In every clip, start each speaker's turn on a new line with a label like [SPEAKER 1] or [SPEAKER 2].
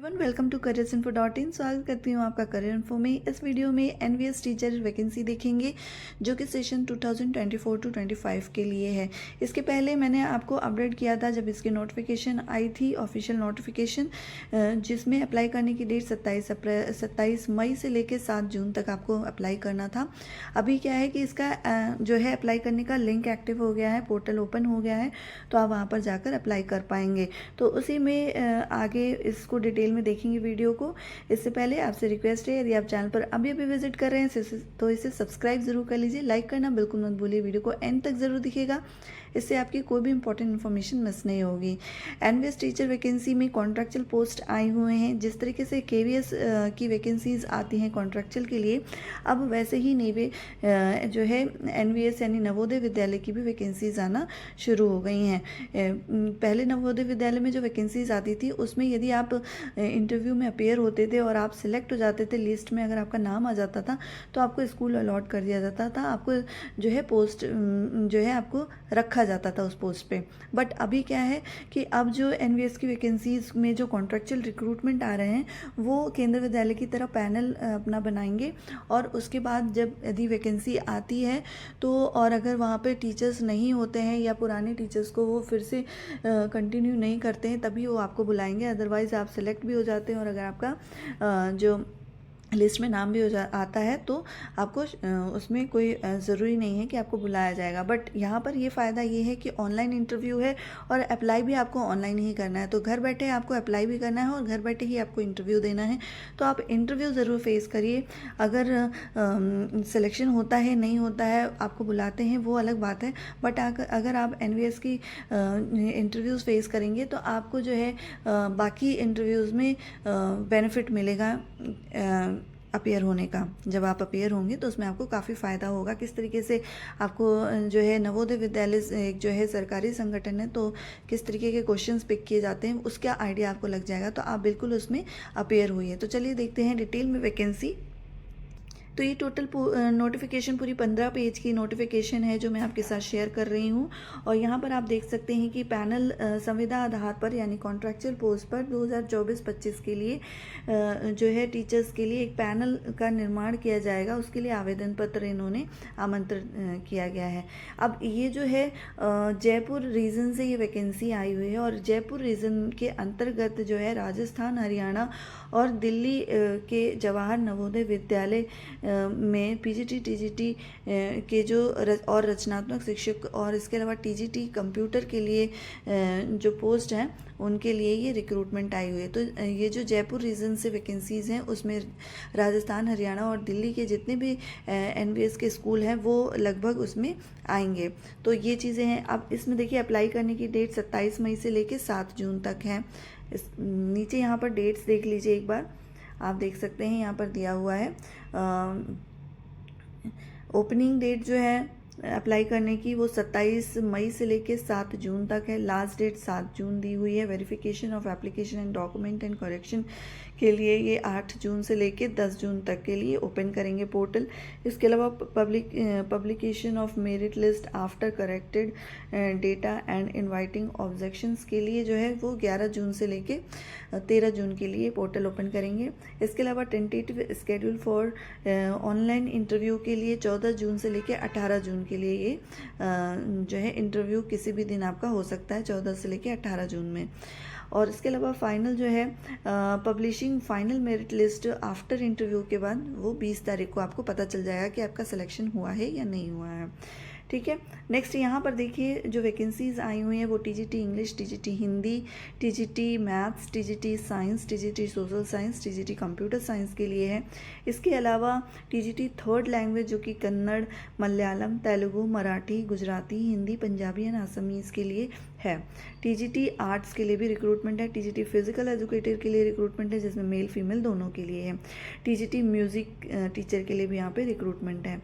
[SPEAKER 1] Everyone, welcome to careersinfo.in। स्वागत करती हूँ आपका करियर इन्फो में। इस वीडियो में एनवीएस टीचर वैकेंसी देखेंगे जो कि सेशन 2024 टू 25 के लिए है। इसके पहले मैंने आपको अपडेट किया था जब इसकी नोटिफिकेशन आई थी, ऑफिशियल नोटिफिकेशन, जिसमें अप्लाई करने की डेट 27 मई से लेकर 7 जून तक आपको अप्लाई करना था। अभी क्या है कि इसका जो है अप्लाई करने का लिंक एक्टिव हो गया है, पोर्टल ओपन हो गया है, तो आप वहाँ पर जाकर अप्लाई कर पाएंगे। तो उसी में आगे इसको डिटेल में देखेंगे वीडियो को। इससे पहले आपसे रिक्वेस्ट है, यदि आप चैनल पर अभी अभी विजिट कर रहे हैं तो इसे सब्सक्राइब जरूर कर लीजिए। लाइक करना बिल्कुल मत भूलिए, वीडियो को एंड तक जरूर दिखेगा, इससे आपकी कोई भी इंपॉर्टेंट इन्फॉर्मेशन मिस नहीं होगी। एनवीएस टीचर वैकेंसी में कॉन्ट्रैक्चुअल पोस्ट आए हुए हैं। जिस तरीके से केवीएस की वैकेंसीज आती हैं कॉन्ट्रैक्चुअल के लिए, अब वैसे ही नेवे जो है एनवीएस यानी नवोदय विद्यालय की भी वैकेंसीज आना शुरू हो गई हैं। पहले नवोदय विद्यालय में जो वैकेंसीज आती थी उसमें यदि आप इंटरव्यू में अपेयर होते थे और आप सिलेक्ट हो जाते थे, लिस्ट में अगर आपका नाम आ जाता था तो आपको स्कूल अलॉट कर दिया जाता था, आपको जो है पोस्ट जो है आपको रखा जाता था उस पोस्ट पे। बट अभी क्या है कि अब जो एनवीएस की वैकेंसीज में जो कॉन्ट्रैक्चुअल रिक्रूटमेंट आ रहे हैं वो केंद्र विद्यालय की तरह पैनल अपना बनाएंगे, और उसके बाद जब यदि वैकेंसी आती है तो, और अगर वहाँ पे टीचर्स नहीं होते हैं या पुराने टीचर्स को वो फिर से कंटिन्यू नहीं करते हैं, तभी वो आपको बुलाएंगे। अदरवाइज़ आप सेलेक्ट भी हो जाते हैं और अगर आपका जो लिस्ट में नाम भी आता है तो आपको उसमें कोई ज़रूरी नहीं है कि आपको बुलाया जाएगा। बट यहाँ पर ये फ़ायदा ये है कि ऑनलाइन इंटरव्यू है और अप्लाई भी आपको ऑनलाइन ही करना है। तो घर बैठे आपको अप्लाई भी करना है और घर बैठे ही आपको इंटरव्यू देना है। तो आप इंटरव्यू ज़रूर फेस करिए। अगर सिलेक्शन होता है नहीं होता है, आपको बुलाते हैं, वो अलग बात है। बट अगर आप एनवीएस की इंटरव्यूज़ फेस करेंगे तो आपको जो है बाकी इंटरव्यूज़ में बेनिफिट मिलेगा अपेयर होने का। जब आप अपेयर होंगे तो उसमें आपको काफ़ी फ़ायदा होगा। किस तरीके से आपको जो है नवोदय विद्यालय एक जो है सरकारी संगठन है, तो किस तरीके के क्वेश्चंस पिक किए जाते हैं उसका आइडिया आपको लग जाएगा। तो आप बिल्कुल उसमें अपेयर हुई। तो चलिए देखते हैं डिटेल में वैकेंसी। तो ये टोटल नोटिफिकेशन पूरी 15 पेज की नोटिफिकेशन है जो मैं आपके साथ शेयर कर रही हूँ। और यहाँ पर आप देख सकते हैं कि पैनल संविदा आधार पर यानी कॉन्ट्रैक्चुअल पोस्ट पर 2024-25 के लिए जो है टीचर्स के लिए एक पैनल का निर्माण किया जाएगा। उसके लिए आवेदन पत्र इन्होंने आमंत्रित किया गया है। अब ये जो है जयपुर रीजन से ये वैकेंसी आई हुई है, और जयपुर रीजन के अंतर्गत जो है राजस्थान, हरियाणा और दिल्ली के जवाहर नवोदय विद्यालय में पीजीटी, टीजीटी के जो और रचनात्मक शिक्षक और इसके अलावा टीजीटी कंप्यूटर के लिए जो पोस्ट हैं उनके लिए ये रिक्रूटमेंट आई हुई है। तो ये जो जयपुर रीजन से वैकेंसीज हैं उसमें राजस्थान, हरियाणा और दिल्ली के जितने भी एनवीएस के स्कूल हैं वो लगभग उसमें आएंगे। तो ये चीज़ें हैं। अब इसमें देखिए अप्लाई करने की डेट 27 मई से लेकर 7 जून तक है। नीचे यहाँ पर डेट्स देख लीजिए एक बार, आप देख सकते हैं यहाँ पर दिया हुआ है। ओपनिंग डेट जो है अप्लाई करने की वो 27 मई से लेके 7 जून तक है। लास्ट डेट 7 जून दी हुई है। Verification of application and document and correction के लिए ये 8 जून से लेके 10 जून तक के लिए ओपन करेंगे पोर्टल। इसके अलावा publication of merit list after corrected data and inviting objections के लिए जो है वो 11 जून से लेके 13 जून के लिए पोर्टल ओपन करेंगे। इसके अलावा tentative schedule for online interview के लिए 14 जून से लेके 18 जून के लिए ये जो है इंटरव्यू किसी भी दिन आपका हो सकता है, 14 से लेके 18 जून में। और इसके अलावा फाइनल जो है publishing final merit list after interview के बाद वो 20 तारीख को आपको पता चल जाएगा कि आपका सिलेक्शन हुआ है या नहीं हुआ है। ठीक है। नेक्स्ट यहाँ पर देखिए जो वैकेंसीज आई हुई हैं वो TGT English, TGT Hindi, TGT maths, TGT science, TGT social science, TGT computer science के लिए है। इसके अलावा टीजीटी थर्ड लैंग्वेज जो कि कन्नड़, मलयालम, तेलुगु, मराठी, गुजराती, हिंदी, पंजाबी एंड असमीज के लिए है। टीजीटी आर्ट्स के लिए भी रिक्रूटमेंट है। टीजीटी फिजिकल एजुकेटर के लिए रिक्रूटमेंट है जिसमें मेल फीमेल दोनों के लिए है। टीजीटी म्यूज़िक टीचर के लिए भी यहाँ पे रिक्रूटमेंट है।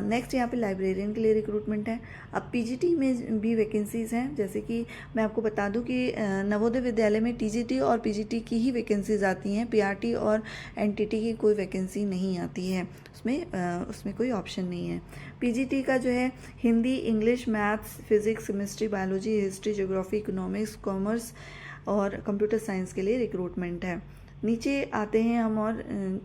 [SPEAKER 1] नेक्स्ट यहाँ पे लाइब्रेरियन के लिए रिक्रूटमेंट है। अब पीजीटी में भी वैकेंसीज़ हैं। जैसे कि मैं आपको बता दूं कि नवोदय विद्यालय में टीजीटी और पीजीटी की ही वैकेंसीज आती हैं, पीआरटी और एनटीटी की कोई वैकेंसी नहीं आती है। उसमें कोई ऑप्शन नहीं है। पीजीटी का जो है Hindi, English, maths, physics, chemistry, biology, history, geography, economics, commerce, और कंप्यूटर साइंस के लिए रिक्रूटमेंट है। नीचे आते हैं हम और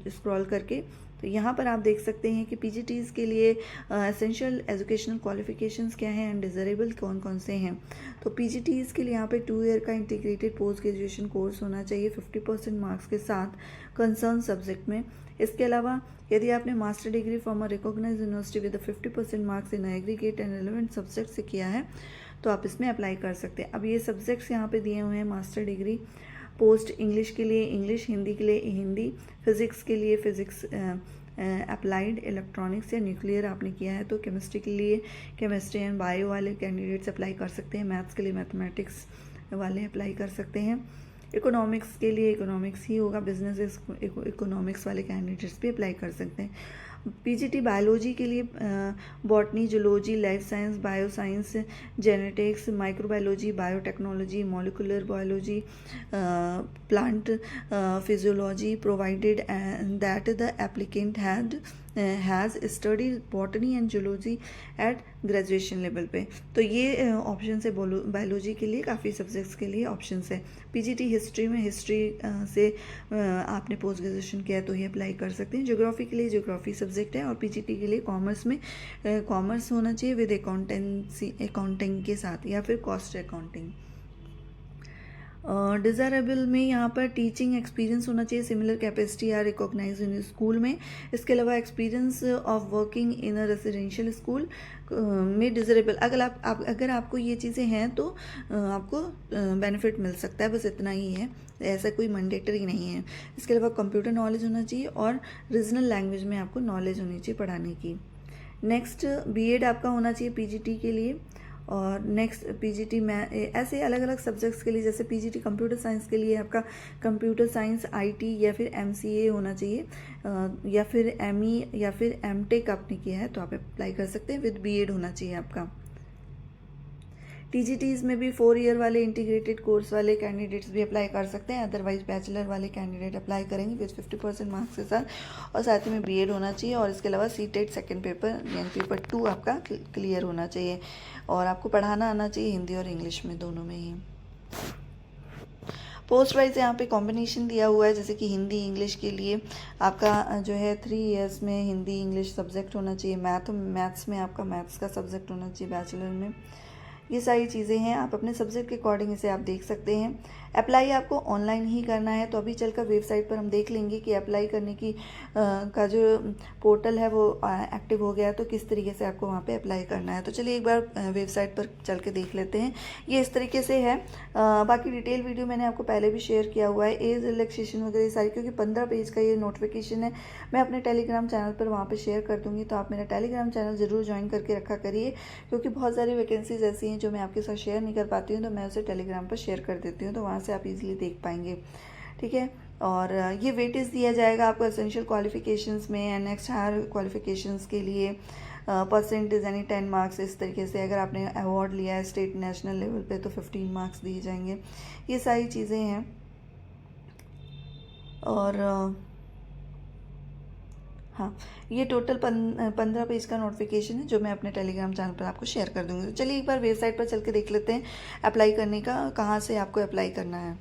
[SPEAKER 1] स्क्रॉल करके, तो यहाँ पर आप देख सकते हैं कि पीजीटीज़ के लिए एसेंशियल एजुकेशनल क्वालिफिकेशंस क्या हैं एंड डिज़रेबल कौन कौन से हैं। तो पीजीटीज़ के लिए यहाँ पे 2 ईयर का इंटीग्रेटेड पोस्ट ग्रेजुएशन कोर्स होना चाहिए 50% मार्क्स के साथ कंसर्न सब्जेक्ट में। इसके अलावा यदि आपने master degree from a recognised university with 50% marks in aggregate and relevant subject से किया है तो आप इसमें अप्लाई कर सकते हैं। अब ये सब्जेक्ट्स यहाँ पे दिए हुए हैं, मास्टर डिग्री पोस्ट इंग्लिश के लिए इंग्लिश, हिंदी के लिए हिंदी, फिज़िक्स के लिए फिज़िक्स, अप्लाइड इलेक्ट्रॉनिक्स या न्यूक्लियर आपने किया है तो केमिस्ट्री के लिए केमिस्ट्री एंड बायो वाले कैंडिडेट्स अप्लाई कर सकते हैं। मैथ्स के लिए मैथमेटिक्स वाले अप्लाई कर सकते हैं। इकोनॉमिक्स के लिए इकोनॉमिक्स ही होगा, बिजनेस इकोनॉमिक्स वाले कैंडिडेट्स भी अप्लाई कर सकते हैं। पीजीटी बायोलॉजी के लिए botany, zoology, life science, bio science, genetics, microbiology, biotechnology, molecular biology, plant physiology, provided that the applicant has study botany and zoology at graduation level पे। तो ये ऑप्शन है बायोलॉजी के लिए, काफ़ी सब्जेक्ट्स के लिए ऑप्शन है। पीजीटी हिस्ट्री में हिस्ट्री से आपने पोस्ट ग्रेजुएशन किया तो ये अप्लाई कर सकते हैं। ज्योग्राफी के लिए ज्योग्राफी सब्जेक्ट है और पीजीटी के लिए कॉमर्स में कॉमर्स होना चाहिए विद अकाउंटिंग के साथ या फिर कॉस्ट अकाउंटिंग। डिज़ायरेबल में यहाँ पर टीचिंग एक्सपीरियंस होना चाहिए, similar capacity are recognise in school में। इसके अलावा experience of working in a residential school में डिज़ायरेबल, अगर आपको ये चीज़ें हैं तो आपको बेनिफिट मिल सकता है, बस इतना ही है, ऐसा कोई मैंडेटरी नहीं है। इसके अलावा कंप्यूटर नॉलेज होना चाहिए और रीजनल लैंग्वेज में आपको नॉलेज होनी चाहिए पढ़ाने की। नेक्स्ट बीएड आपका होना चाहिए पीजीटी के लिए। और नेक्स्ट पीजीटी में ऐसे अलग अलग सब्जेक्ट्स के लिए, जैसे पीजीटी कंप्यूटर साइंस के लिए आपका कंप्यूटर साइंस आईटी या फिर एमसीए होना चाहिए, या फिर एमई या फिर एमटेक आपने किया है तो आप अप्लाई कर सकते हैं, विद बीएड होना चाहिए आपका। टीजीटीज़ में भी 4 ईयर वाले इंटीग्रेटेड कोर्स वाले कैंडिडेट्स भी अप्लाई कर सकते हैं, अदरवाइज बैचलर वाले कैंडिडेट अप्लाई करेंगे विद 50% मार्क्स के साथ, और साथ ही में बीएड होना चाहिए। और इसके अलावा सीटेट सेकंड पेपर यानी पेपर 2 आपका क्लियर होना चाहिए, और आपको पढ़ाना आना चाहिए हिंदी और इंग्लिश में, दोनों में ही। पोस्ट वाइज यहाँ पे कॉम्बिनेशन दिया हुआ है, जैसे कि हिंदी इंग्लिश के लिए आपका जो है 3 इयर्स में हिंदी इंग्लिश सब्जेक्ट होना चाहिए, मैथ्स में आपका मैथ्स का सब्जेक्ट होना चाहिए बैचलर में। ये सारी चीज़ें हैं, आप अपने सब्जेक्ट के अकॉर्डिंग इसे आप देख सकते हैं। अप्लाई आपको ऑनलाइन ही करना है, तो अभी चलकर वेबसाइट पर हम देख लेंगे कि अप्लाई करने की का जो पोर्टल है वो एक्टिव हो गया है, तो किस तरीके से आपको वहाँ पे अप्लाई करना है। तो चलिए एक बार वेबसाइट पर चल के देख लेते हैं। ये इस तरीके से है, बाकी डिटेल वीडियो मैंने आपको पहले भी शेयर किया हुआ है, एज रिलैक्सेशन वगैरह सारी, क्योंकि 15 पेज का ये नोटिफिकेशन है, मैं अपने टेलीग्राम चैनल पर वहाँ पर शेयर कर दूँगी, तो आप मेरा टेलीग्राम चैनल ज़रूर ज्वाइन करके रखा करिए, क्योंकि बहुत सारी वैकेंसीज ऐसी हैं जो मैं आपके साथ शेयर नहीं कर पाती हूँ, तो मैं उसे टेलीग्राम पर शेयर कर देती हूँ, तो वहाँ से आप इजीली देख पाएंगे, ठीक है। और ये वेटेज दिया जाएगा आपको एसेंशियल क्वालिफिकेशंस में एंड नेक्स्ट हायर क्वालिफिकेशंस के लिए परसेंटेज यानी 10 मार्क्स, इस तरीके से अगर आपने अवार्ड लिया है स्टेट नेशनल लेवल पे तो 15 मार्क्स दिए जाएंगे। ये सारी चीज़ें हैं। और हाँ, ये टोटल 15 पेज का नोटिफिकेशन है जो मैं अपने टेलीग्राम चैनल पर आपको शेयर कर दूँगी। तो चलिए एक बार वेबसाइट पर चल के देख लेते हैं अप्लाई करने का, कहाँ से आपको अप्लाई करना है।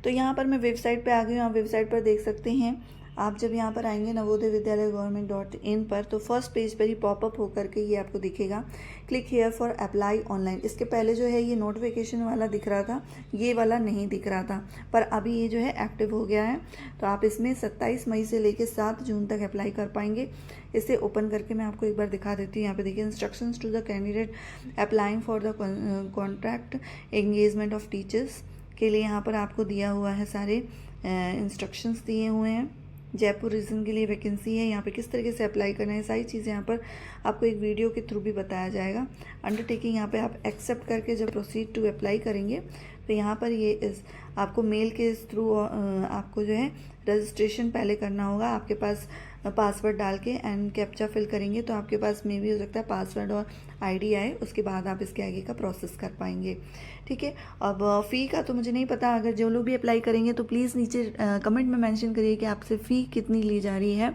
[SPEAKER 1] तो यहाँ पर मैं वेबसाइट पे आ गई हूँ, आप वेबसाइट पर देख सकते हैं। आप जब यहाँ पर आएंगे नवोदय विद्यालय government.in पर, तो फर्स्ट पेज पर ही पॉपअप होकर के ये आपको दिखेगा, click here for apply online. इसके पहले जो है ये नोटिफिकेशन वाला दिख रहा था, ये वाला नहीं दिख रहा था, पर अभी ये जो है एक्टिव हो गया है। तो आप इसमें 27 मई से लेकर 7 जून तक अप्लाई कर पाएंगे। इसे ओपन करके मैं आपको एक बार दिखा देती हूँ। यहाँ पे देखिए, instructions to the candidate applying for the contract engagement of teachers के लिए यहाँ पर आपको दिया हुआ है, सारे इंस्ट्रक्शंस दिए हुए हैं। जयपुर रीजन के लिए वैकेंसी है, यहाँ पे किस तरीके से अप्लाई करना है, सारी चीज़ें यहाँ पर आपको एक वीडियो के थ्रू भी बताया जाएगा। अंडरटेकिंग यहाँ पे आप एक्सेप्ट करके जब प्रोसीड टू अप्लाई करेंगे तो यहाँ पर ये आपको मेल के थ्रू आपको जो है रजिस्ट्रेशन पहले करना होगा। आपके पास पासवर्ड डाल के एंड कैप्चा फिल करेंगे तो आपके पास में भी हो सकता है पासवर्ड और आईडी आए, उसके बाद आप इसके आगे का प्रोसेस कर पाएंगे, ठीक है। अब फ़ी का तो मुझे नहीं पता, अगर जो लोग भी अप्लाई करेंगे तो प्लीज़ नीचे कमेंट में मेंशन करिए कि आपसे फ़ी कितनी ली जा रही है।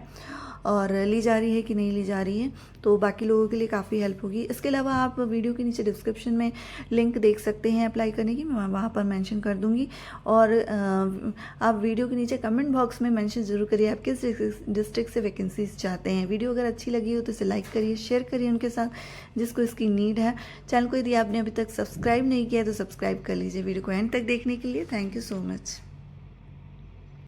[SPEAKER 1] और ली जा रही है कि नहीं ली जा रही है, तो बाकी लोगों के लिए काफ़ी हेल्प होगी। इसके अलावा आप वीडियो के नीचे डिस्क्रिप्शन में लिंक देख सकते हैं अप्लाई करने की, मैं वहाँ पर मेंशन कर दूँगी। और आप वीडियो के नीचे कमेंट बॉक्स में मेंशन ज़रूर करिए आप किस डिस्ट्रिक्ट से वैकेंसीज चाहते हैं। वीडियो अगर अच्छी लगी हो तो इसे लाइक करिए, शेयर करिए उनके साथ जिसको इसकी नीड है। चैनल को यदि आपने अभी तक सब्सक्राइब नहीं किया तो सब्सक्राइब कर लीजिए। वीडियो को एंड तक देखने के लिए थैंक यू सो मच।